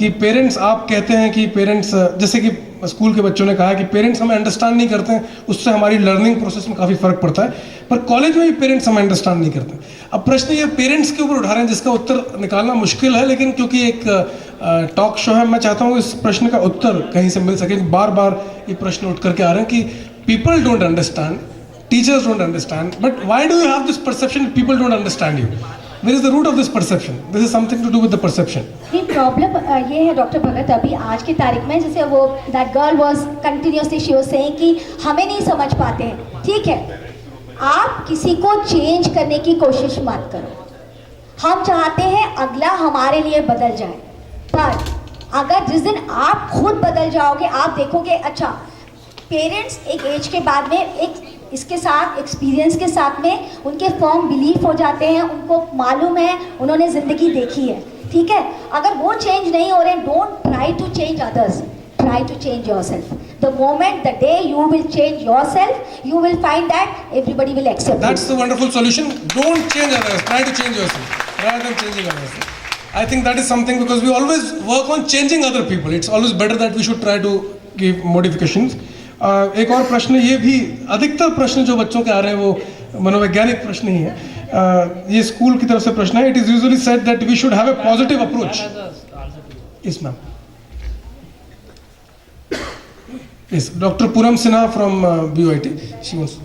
कि पेरेंट्स, आप कहते हैं कि पेरेंट्स, जैसे कि स्कूल के बच्चों ने कहा कि पेरेंट्स हमें अंडरस्टैंड नहीं करते हैं, उससे हमारी लर्निंग प्रोसेस में काफ़ी फ़र्क पड़ता है, पर कॉलेज में भी पेरेंट्स हमें अंडरस्टैंड नहीं करते। अब प्रश्न ये पेरेंट्स के ऊपर उठा रहे हैं जिसका उत्तर निकालना मुश्किल है, लेकिन क्योंकि एक टॉक शो है, मैं चाहता हूँ इस प्रश्न का उत्तर कहीं से मिल सके। बार बार ये प्रश्न उठ करके आ रहे हैं कि people don't understand, teachers don't understand, but why do you have this perception people don't understand you? Where is the root of this perception? This is something to do with the perception. नहीं, problem ये है doctor भगत, अभी आज की तारीख में जैसे वो that girl was continuously she was saying कि हमें नहीं समझ पाते हैं। ठीक है, आप किसी को चेंज करने की कोशिश मत करो। हम चाहते हैं अगला हमारे लिए बदल जाए, पर अगर जिस दिन आप खुद बदल जाओगे, आप देखोगे अच्छा पेरेंट्स एक एज के बाद में एक इसके साथ एक्सपीरियंस के साथ में उनके फर्म बिलीफ हो जाते हैं, उनको मालूम है, उन्होंने ज़िंदगी देखी है। ठीक है, अगर वो चेंज नहीं हो रहे, don't try to change others, try to change yourself. The moment the day you will change yourself, you will find that everybody will accept. That's the wonderful solution. Don't change others, try to change yourself rather than changing others. I think that is something, because we always work on changing other people. It's always better that we should try to give modifications. एक और प्रश्न, ये भी अधिकतर प्रश्न जो बच्चों के आ रहे हैं वो मनोवैज्ञानिक प्रश्न ही है। ये स्कूल की तरफ से प्रश्न है। It is usually said that we should have a positive approach. Yes ma'am. Yes, doctor Poonam Sinha from BYT, she wants.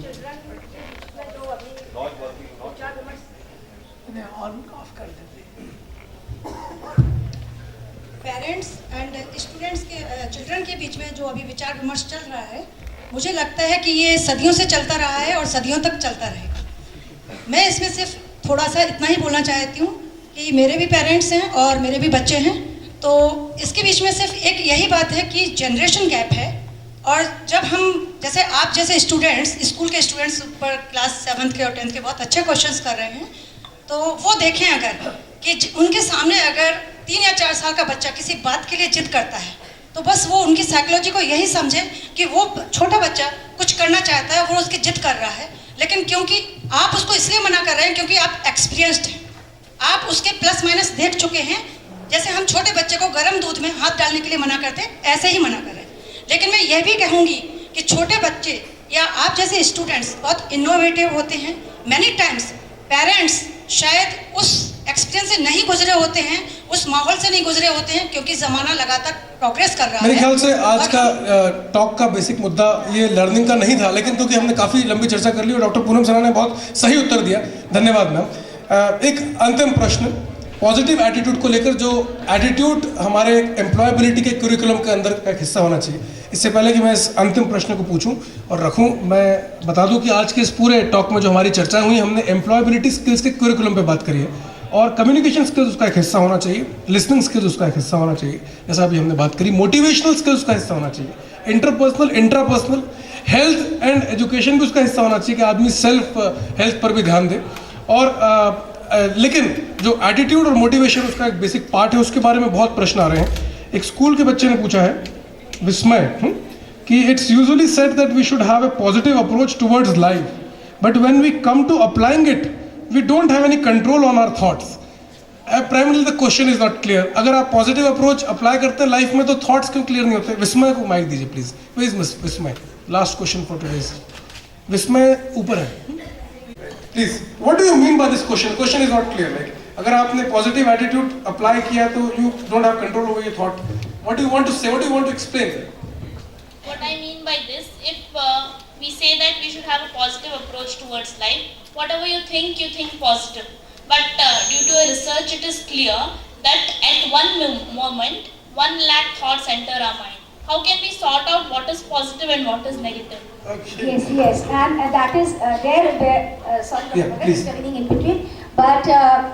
Parents and students के चिल्ड्रन के बीच में जो अभी विचार विमर्श चल रहा है, मुझे लगता है कि ये सदियों से चलता रहा है और सदियों तक चलता रहेगा। मैं इसमें सिर्फ थोड़ा सा इतना ही बोलना चाहती हूँ कि मेरे भी पेरेंट्स हैं और मेरे भी बच्चे हैं, तो इसके बीच में सिर्फ एक यही बात है कि जनरेशन गैप है। और जब हम जैसे आप जैसे स्टूडेंट्स, स्कूल के स्टूडेंट्स पर क्लास 7th के और 10th के बहुत अच्छे क्वेश्चंस कर रहे हैं, तो वो देखें अगर कि उनके सामने अगर 3 या 4 साल का बच्चा किसी बात के लिए जिद करता है, तो बस वो उनकी साइकोलॉजी को यही समझे कि वो छोटा बच्चा कुछ करना चाहता है, वो उसकी जिद कर रहा है, लेकिन क्योंकि आप उसको इसलिए मना कर रहे हैं क्योंकि आप एक्सपीरियंस्ड हैं, आप उसके प्लस माइनस देख चुके हैं। जैसे हम छोटे बच्चे को गर्म दूध में हाथ डालने के लिए मना करते हैं, ऐसे ही मना कर रहे हैं। लेकिन मैं यह भी कहूँगी कि छोटे बच्चे या आप जैसे स्टूडेंट्स बहुत इनोवेटिव होते हैं। मैनी टाइम्स पेरेंट्स शायद उस एक्सपीरियंस से नहीं गुजरे होते हैं, उस माहौल से नहीं गुजरे होते हैं, क्योंकि ज़माना लगातार प्रोग्रेस कर रहा है। मेरे ख्याल से आज का टॉक का बेसिक मुद्दा ये लर्निंग का नहीं था, लेकिन क्योंकि हमने काफ़ी लंबी चर्चा कर ली और डॉक्टर पूनम सिन्हा ने बहुत सही उत्तर दिया, धन्यवाद मैम। एक अंतिम प्रश्न, पॉजिटिव एटीट्यूड को लेकर, जो एटीट्यूड हमारे एम्प्लॉयबिलिटी के करिकुलम के अंदर का एक हिस्सा होना चाहिए। इससे पहले कि मैं इस अंतिम प्रश्न को पूछूं और रखूं, मैं बता दूं कि आज के इस पूरे टॉक में जो हमारी चर्चा हुई, हमने एम्प्लॉयबिलिटी स्किल्स के करिकुलम पे बात करी है, और कम्युनिकेशन स्किल्स उसका एक हिस्सा होना चाहिए, लिसनिंग स्किल्स उसका एक हिस्सा होना चाहिए, जैसा अभी हमने बात करी, मोटिवेशनल स्किल्स उसका हिस्सा होना चाहिए, interpersonal, intrapersonal, health and education भी उसका हिस्सा होना चाहिए कि आदमी सेल्फ हेल्थ पर भी ध्यान दे। और लेकिन जो एटीट्यूड और मोटिवेशन उसका एक बेसिक पार्ट है, उसके बारे में बहुत प्रश्न आ रहे हैं। एक स्कूल के बच्चे ने पूछा है, विस्मय, कि it's usually said that we should have a positive approach towards life, but when we come to applying it we don't have any control on our thoughts. Primarily the question is not clear. अगर आप positive approach apply करते हैं life में, तो thoughts क्यों clear नहीं होते? विस्मय को माइक दीजिए please. Please Vismay, last question for today's. Vismay ऊपर है please. What do you mean by this question? Question is not clear. Like अगर आपने पॉजिटिव एटीट्यूड अप्लाई किया तो you don't have control over your thought. What do you want to say? What do you want to explain? What I mean by this, if we say that we should have a positive approach towards life, whatever you think positive. But due to a research, it is clear that at one moment, 1 lakh thoughts enter our mind. How can we sort out what is positive and what is negative? Okay. Yes, and that is sorry, intervening in between. But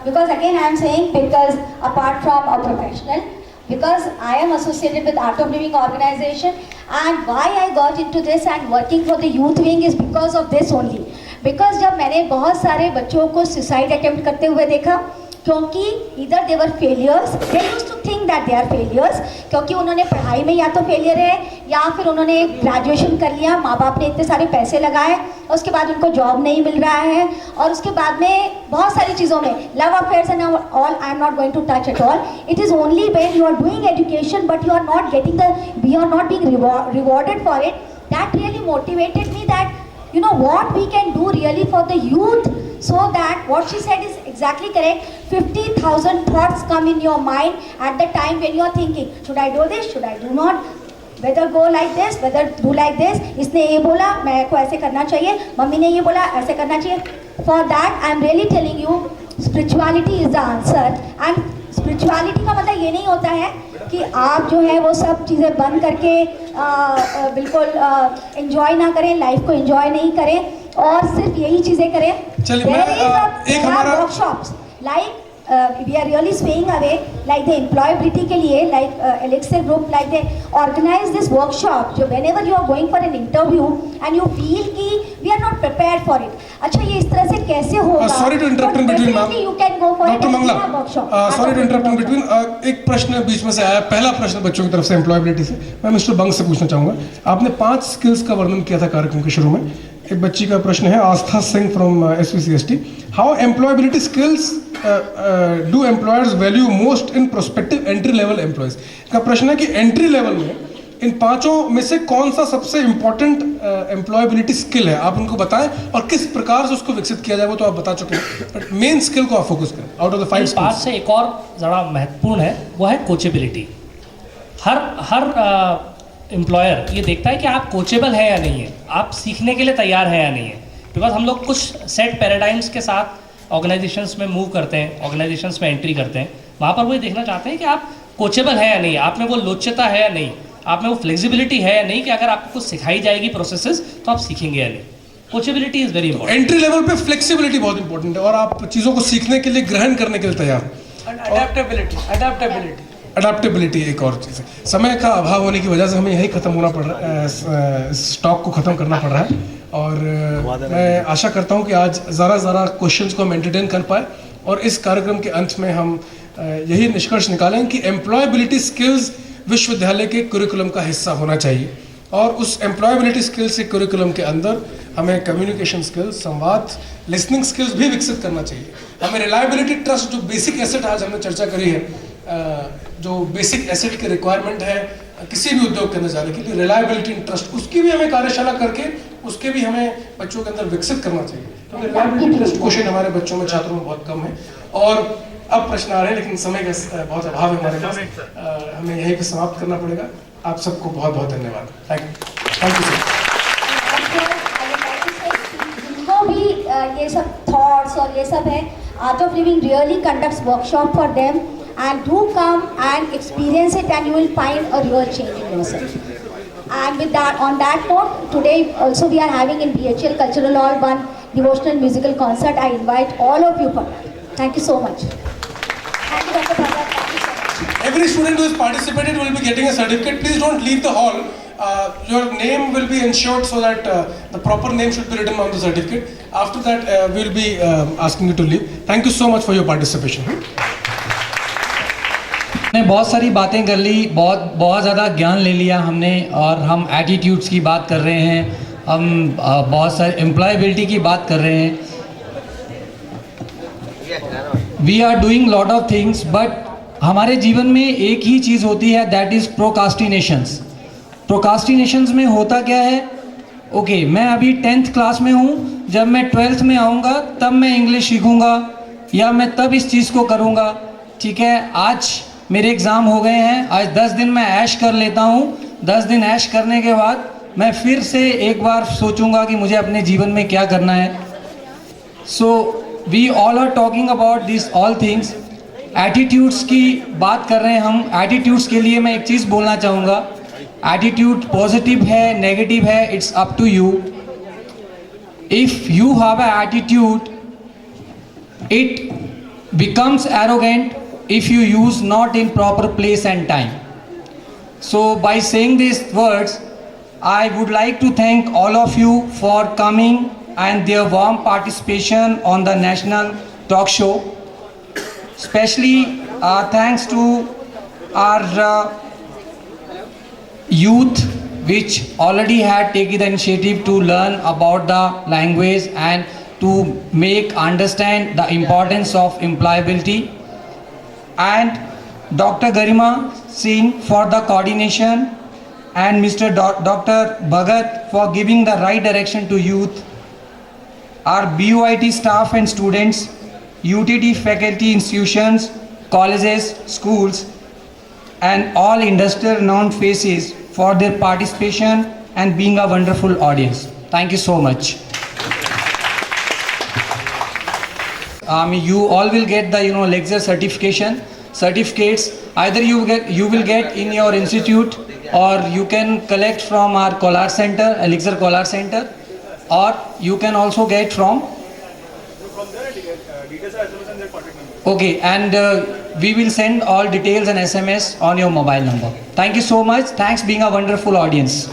because again I am saying, because apart from a professional, because I am associated with Art of Living organization, and why I got into this and working for the youth wing is because of this only. Because जब मैंने बहुत सारे बच्चों को suicide attempt करते हुए देखा, क्योंकि इधर they were failures, they used to think that they are failures, क्योंकि उन्होंने पढ़ाई में या तो फेलियर है या फिर उन्होंने ग्रेजुएशन कर लिया, माँ बाप ने इतने सारे पैसे लगाए, उसके बाद उनको जॉब नहीं मिल रहा है, और उसके बाद में बहुत सारी चीज़ों में love affairs and all, I am not going to touch at all. It is only when you are doing education but you are not getting you are not being rewarded for it. That really motivated me that you know what we can do really for the youth, so that what she said is exactly correct. 50,000 thoughts come in your mind at the time when you are thinking, should I do this, should I do not, whether go like this, whether do like this. इसने ये बोला, मैं को ऐसे करना चाहिए, mummy ने ये बोला ऐसे करना चाहिए. For that I am really telling you, spirituality is the answer. And spirituality का मतलब ये नहीं होता है कि आप जो है वो सब चीज़ें बंद करके बिल्कुल एंजॉय ना करें, लाइफ को एंजॉय नहीं करें और सिर्फ यही चीज़ें करें. चलिए, मैं एक हमारा workshops like we are really swaying away, like the employability के लिए, like Elixir Group, like they organize this workshop. जो whenever you are going for an interview and you feel कि we are not prepared for it. अच्छा, ये इस तरह से कैसे होगा? Sorry to interrupt in between, ma'am. You can go for Dr. it. Mangla, workshop. sorry to interrupt in between. एक प्रश्न बीच में से आया, पहला प्रश्न बच्चों की तरफ से एम्प्लॉयबिलिटी से. मैं मिस्टर बंग से पूछना चाहूँगा, आपने 5 स्किल्स का वर्णन किया था कार्यक्रम के शुरू में. एक बच्ची का प्रश्न है, Aastha Singh from SVCST. How employability skills do employers value most in prospective entry level employees. का प्रश्न है कि एंट्री लेवल में इन 5 में से कौन सा सबसे इंपॉर्टेंट एम्प्लॉयबिलिटी स्किल है, आप उनको बताएं, और किस प्रकार से उसको विकसित किया जाए वो तो आप बता चुके हैं, बट मेन स्किल को आप फोकस करें आउट ऑफ द 5 5 से एक और ज़रा महत्वपूर्ण है, वो है कोचेबिलिटी. हर एम्प्लॉयर ये देखता है कि आप कोचेबल है या नहीं है, आप सीखने के लिए तैयार है या नहीं है. बिकॉज हम लोग कुछ सेट पैराडाइम्स के साथ ऑर्गेनाइजेशंस में मूव करते हैं, ऑर्गेनाइजेशंस में एंट्री करते हैं, वहाँ पर वो ये देखना चाहते हैं कि आप कोचेबल है या नहीं, आप में वो लोचता है या नहीं, आप में वो फ्लेक्सिबिलिटी है या नहीं, कि अगर आपको कुछ सिखाई जाएगी प्रोसेसेस तो आप सीखेंगे या नहीं. Coachability is very important. Entry level पे फ्लेक्सिबिलिटी बहुत इंपॉर्टेंट है, और आप चीज़ों को सीखने के लिए, ग्रहण करने के लिए तैयार. अडेप्टेबिलिटी एक और चीज़ है. समय का अभाव होने की वजह से हमें यही खत्म होना पड़ रहा है, स्टॉक को ख़त्म करना पड़ रहा है, और मैं आशा करता हूँ कि आज ज़रा क्वेश्चंस को हम एंटरटेन कर पाए, और इस कार्यक्रम के अंत में हम यही निष्कर्ष निकालें कि एम्प्लॉयबिलिटी स्किल्स विश्वविद्यालय के करिकुलम का हिस्सा होना चाहिए, और उस एम्प्लॉयबिलिटी स्किल्स के करिकुलम के अंदर हमें कम्युनिकेशन स्किल्स, संवाद, लिसनिंग स्किल्स भी विकसित करना चाहिए. हमें रिलायबिलिटी ट्रस्ट, जो बेसिक एसेट आज हमने चर्चा करी है, जो बेसिक एसेट की रिक्वायरमेंट है किसी भी उद्योग के अंदर जाने के लिए, रिलायबिलिटी ट्रस्ट, उसकी भी हमें कार्यशाला करके उसके भी हमें बच्चों के अंदर विकसित करना चाहिए, क्योंकि रिलायबिलिटी ट्रस्ट क्वेश्चन हमारे बच्चों में, छात्रों में बहुत कम है. और अब प्रश्न आ रहे हैं, लेकिन समय का बहुत अभाव है हमारे पास, हमें यहीं पे समाप्त करना पड़ेगा. आप सबको बहुत बहुत धन्यवाद. Thank you sir. जिनको भी ये सब थॉट्स और ये सब है, art of living really conducts workshop for them, and do come and experience it, and you will find a real change in yourself. And with that, on that note, today also we are having in BHL Cultural Hall one devotional musical concert. I invite all of you for that. Thank you so much. Thank you, Dr. Bhagat. Thank you so much. Every student who has participated will be getting a certificate. Please don't leave the hall. Your name will be ensured so that the proper name should be written on the certificate. After that, we will be asking you to leave. Thank you so much for your participation. हमने बहुत सारी बातें कर ली, बहुत ज़्यादा ज्ञान ले लिया हमने, और हम एटीट्यूड्स की बात कर रहे हैं, हम बहुत सारे एम्प्लॉयबिलिटी की बात कर रहे हैं. We are doing lot of things, but हमारे जीवन में एक ही चीज़ होती है, दैट इज़ प्रोकास्टिनेशंस. प्रोकास्टिनेशंस में होता क्या है? ओके, मैं अभी 10th क्लास में हूँ, जब मैं 12th में आऊँगा तब मैं इंग्लिश सीखूँगा, या मैं तब इस चीज़ को करूँगा. ठीक है, आज मेरे एग्ज़ाम हो गए हैं, आज 10 दिन मैं ऐश कर लेता हूँ, 10 दिन ऐश करने के बाद मैं फिर से एक बार सोचूंगा कि मुझे अपने जीवन में क्या करना है. So we all are talking about this all things. Attitudes की बात कर रहे हैं हम. एटीट्यूड्स के लिए मैं एक चीज़ बोलना चाहूँगा. एटीट्यूड पॉजिटिव है, नेगेटिव है, it's up to you. If you have a attitude, it becomes arrogant if you use not in proper place and time. So by saying these words, I would like to thank all of you for coming and their warm participation on the National Talk Show. Especially thanks to our youth which already had taken the initiative to learn about the language and to make understand the importance of employability, and Dr. Garima Singh for the coordination, and Mr. Dr. Bhagat for giving the right direction to youth. Our BUIT staff and students, UTT faculty, institutions, colleges, schools, and all industry renowned faces for their participation and being a wonderful audience. Thank you so much. You all will get the lecture certificates. Either you will get in your institute, or you can collect from our Kolar Center, Elixir Kolar Center, or you can also get from. Okay, and we will send all details and SMS on your mobile number. Thank you so much. Thanks being a wonderful audience.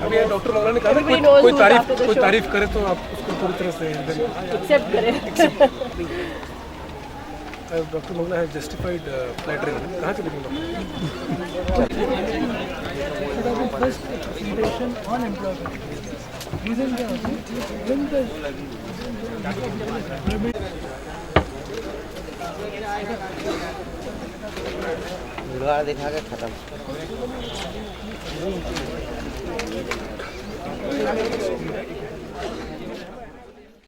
अभी doctor Mangla ने कहा ना, कोई तारीफ करे तो आप उसको पूरी तरह से एक्सेप्ट करें। डॉक्टर मंगला है जस्टिफाइड फ्लैटरिंग। कहाँ चले गए भीड़भाड़ दिखा के खत्म।